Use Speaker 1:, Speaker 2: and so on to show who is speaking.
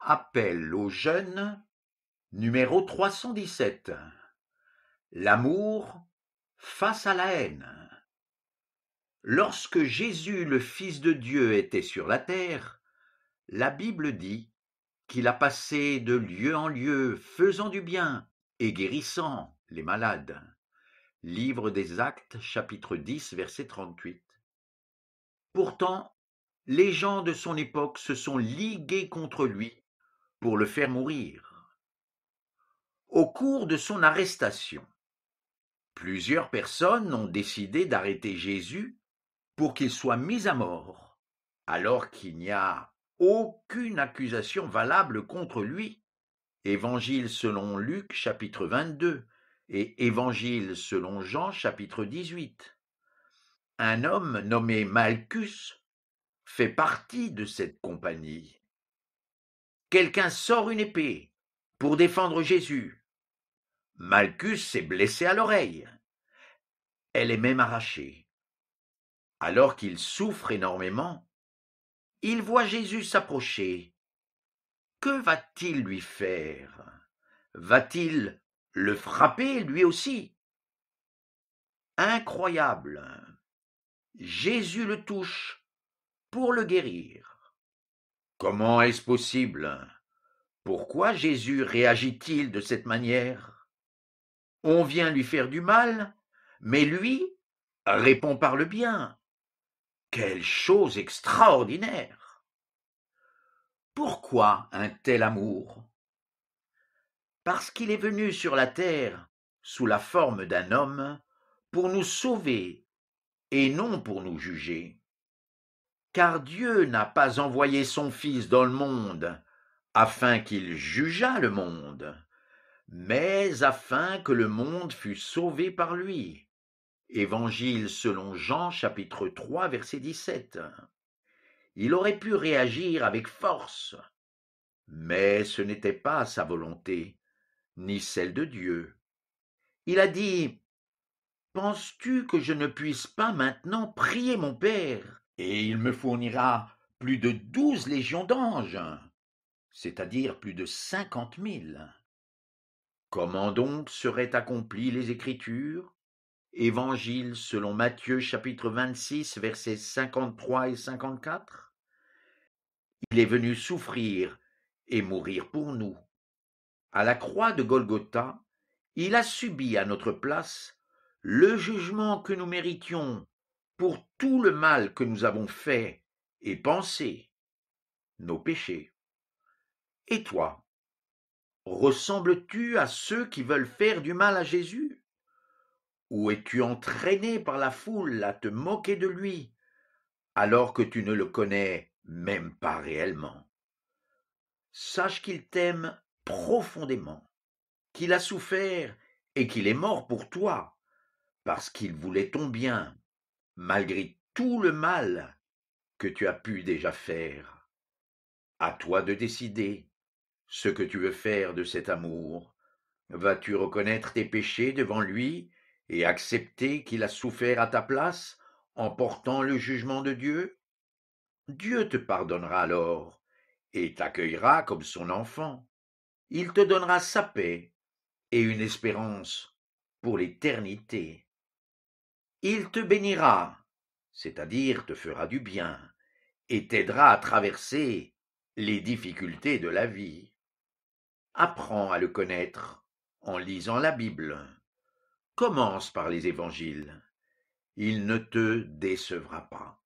Speaker 1: Appel aux jeunes, numéro 317. L'amour face à la haine. Lorsque Jésus, le Fils de Dieu, était sur la terre, la Bible dit qu'il a passé de lieu en lieu, faisant du bien et guérissant les malades. Livre des Actes, chapitre 10, verset 38. Pourtant, les gens de son époque se sont ligués contre lui pour le faire mourir. Au cours de son arrestation, plusieurs personnes ont décidé d'arrêter Jésus pour qu'il soit mis à mort, alors qu'il n'y a aucune accusation valable contre lui. Évangile selon Luc chapitre 22 et Évangile selon Jean chapitre 18. Un homme nommé Malchus fait partie de cette compagnie. Quelqu'un sort une épée pour défendre Jésus. Malchus s'est blessé à l'oreille. Elle est même arrachée. Alors qu'il souffre énormément, il voit Jésus s'approcher. Que va-t-il lui faire? Va-t-il le frapper lui aussi? Incroyable! Jésus le touche pour le guérir. Comment est-ce possible? Pourquoi Jésus réagit-il de cette manière? On vient lui faire du mal, mais lui répond par le bien. Quelle chose extraordinaire! Pourquoi un tel amour? Parce qu'il est venu sur la terre sous la forme d'un homme pour nous sauver et non pour nous juger. Car Dieu n'a pas envoyé son Fils dans le monde afin qu'il jugeât le monde, mais afin que le monde fût sauvé par lui. Évangile selon Jean chapitre 3 verset 17. Il aurait pu réagir avec force, mais ce n'était pas sa volonté, ni celle de Dieu. Il a dit: penses-tu que je ne puisse pas maintenant prier mon Père, et il me fournira plus de 12 légions d'anges, c'est-à-dire plus de 50 000. Comment donc seraient accomplies les Écritures? Évangile selon Matthieu chapitre 26 versets 53 et 54. Il est venu souffrir et mourir pour nous. À la croix de Golgotha, il a subi à notre place le jugement que nous méritions pour tout le mal que nous avons fait et pensé, nos péchés. Et toi, ressembles-tu à ceux qui veulent faire du mal à Jésus? Ou es-tu entraîné par la foule à te moquer de lui, alors que tu ne le connais même pas réellement? Sache qu'il t'aime profondément, qu'il a souffert et qu'il est mort pour toi, parce qu'il voulait ton bien, malgré tout le mal que tu as pu déjà faire. À toi de décider ce que tu veux faire de cet amour. Vas-tu reconnaître tes péchés devant lui et accepter qu'il a souffert à ta place en portant le jugement de Dieu? Dieu te pardonnera alors et t'accueillera comme son enfant. Il te donnera sa paix et une espérance pour l'éternité. Il te bénira, c'est-à-dire te fera du bien, et t'aidera à traverser les difficultés de la vie. Apprends à le connaître en lisant la Bible. Commence par les évangiles. Il ne te décevra pas.